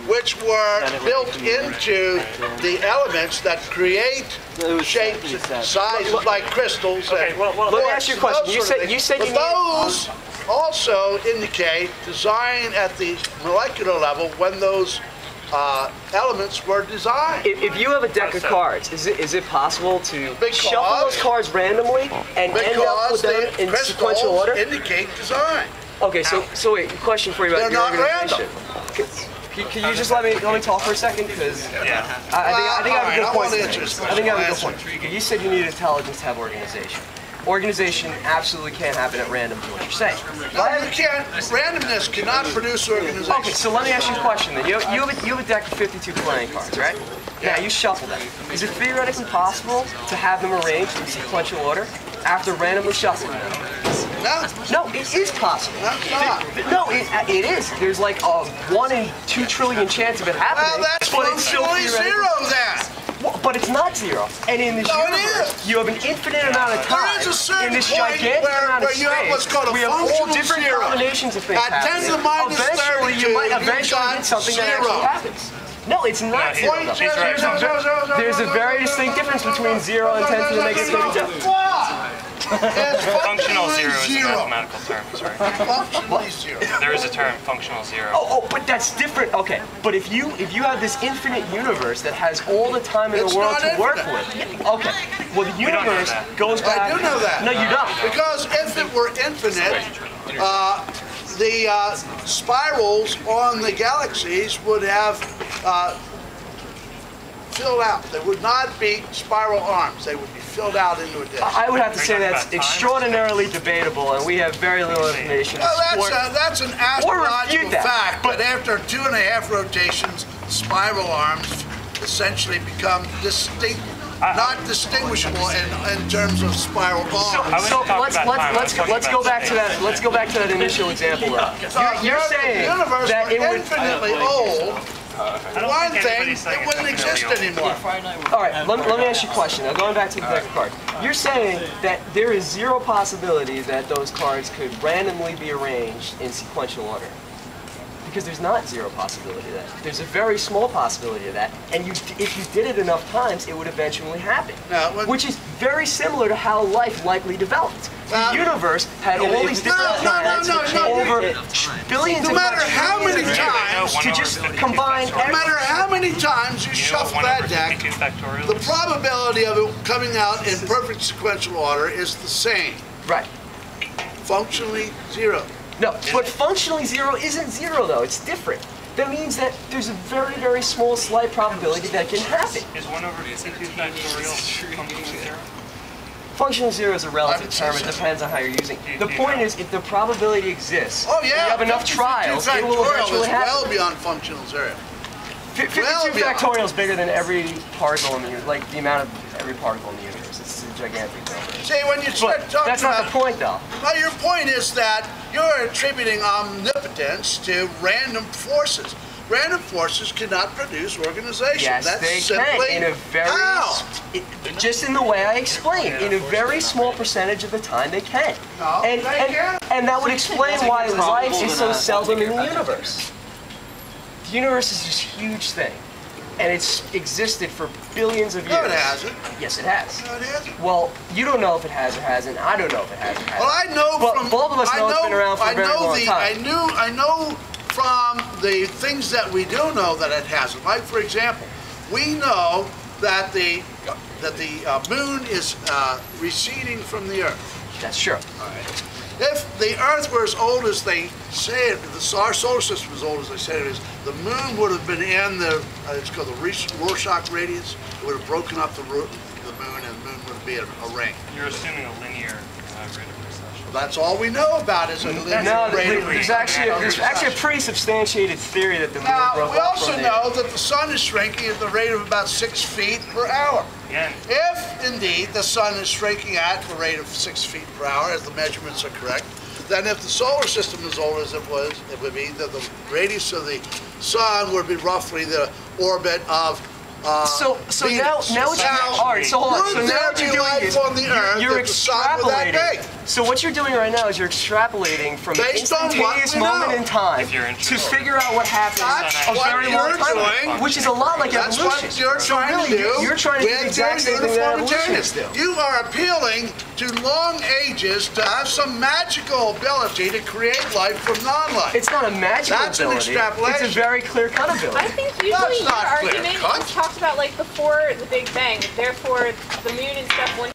which were built into the elements that create shapes and sizes like crystals. Okay, well, let me ask you a question. You said you those also indicate design at the molecular level when those elements were designed. If you have a deck of cards, is it possible to shuffle those cards randomly and end up with them in sequential order? Indicate design. Okay, so wait, question for you about your organization. Can you just let me talk for a second? Because I think I have a good point. I think I have a good point. You said you need intelligence to have organization. Organization absolutely can't happen at random, is what you're saying. No, you can't. Randomness cannot produce organization. Okay, so let me ask you a question then. You have a deck of 52 playing cards, right? Yeah. Now you shuffle them. Is it theoretically possible to have them arranged in sequential order after randomly shuffling them? No, it is possible. No, it's not. No, it is. There's like a 1 in 2 trillion chance of it happening. Well, that's functionally zero then. Well, but it's not zero. And in this universe, you have an infinite amount of time. There is a certain in this point gigantic amount of where you have what's space, called a we have all functional different zero. combinations of things At 10 to the minus 32, you might you've eventually got get something that zero. actually happens. No, it's not zero. There's a very distinct difference between 0 and 10 to the negative 32. Functional zero is a mathematical term, sorry. Functionally zero. There is a term, functional zero. Oh, but that's different. Okay, but if you have this infinite universe that has all the time in the world to work with, okay. Well, the universe goes back. I do know that. No, you don't. Because if it were infinite, the spirals on the galaxies would have filled out. They would not be spiral arms. They would be filled out into a disk. I would have to say that's extraordinarily debatable, and we have very little information to support. That's an astrological fact, but after 2.5 rotations, spiral arms essentially become distinct, not distinguishable in terms of spiral arms. So let's go back to that. Let's go back to that initial example. You're saying the universe that it would infinitely old. One thing, it wouldn't exist anymore. All right, let me ask you a question. Now, going back to the deck of cards, you're saying that there is zero possibility that those cards could randomly be arranged in sequential order. Because there's not zero possibility of that. There's a very small possibility of that, and if you did it enough times, it would eventually happen. Which is very similar to how life likely developed. The universe had all these different planets over billions of years. No matter how many times, to just combine. No matter how many times you shuffle that deck, the probability of it coming out in perfect sequential order is the same. Right. Functionally zero. No, but functionally zero isn't zero though, it's different. That means that there's a very, very small slight probability that can happen. Is 1 over 52 factorial functional zero? Functional zero is a relative term, it depends on how you're using it. The point is, if the probability exists, oh, yeah, you have enough trials, it will eventually happen. Well beyond functional zero. 52 factorial is bigger than every particle in the universe, like the amount of every particle in the universe. It's a gigantic number. See, when you start talking that's not the point, though. Well, your point is that you're attributing omnipotence to random forces. Random forces cannot produce organization. Yes, That's they simply can. In a very, just in the way I explained. In a very small percentage of the time, they can. No, and that would explain why life is so seldom in the universe. The universe is this huge thing, and it's existed for billions of years. No, it hasn't. Yes, it has. No, it hasn't. Well, you don't know if it has or hasn't. I don't know if it has or hasn't. Well, I know but both of us know it's been around for a very long time. I know from the things that we do know that it hasn't. Like, for example, we know that the moon is receding from the Earth. That's true. All right. If the Earth were as old as they say it, if our solar system was as old as they say it is, the moon would have been in the, it's called the Rorschach radius. It would have broken up the moon, and the moon would be a ring. You're assuming a linear rate of recession. Well, that's all we know about is a linear rate of recession. There's actually a pretty substantiated theory that the moon broke up. We also know that the sun is shrinking at the rate of about 6 feet per hour. Again. If, indeed, the sun is shrinking at the rate of 6 feet per hour, as the measurements are correct, then if the solar system is as old as it was, it would be that the radius of the sun would be roughly the orbit of So now what you all right, so hold on. So would now there what you're be doing life is on the earth you're if the sun were that extrapolating. big? So what you're doing right now is you're extrapolating from an Based on what instantaneous we know. moment in time If you're to interested. figure out what happened That's a what very you're long time doing. ago, which is a lot like That's evolution. what you're So trying really, to do. you're trying to do the with exact your same thing that uniformitarians. evolutionists do. You are appealing to long ages to have some magical ability to create life from non-life. It's not a magical That's an ability. extrapolation. It's a very clear-cut ability. I think usually That's your not clear argument cut. is talked about like before the Big Bang, therefore the moon and stuff wouldn't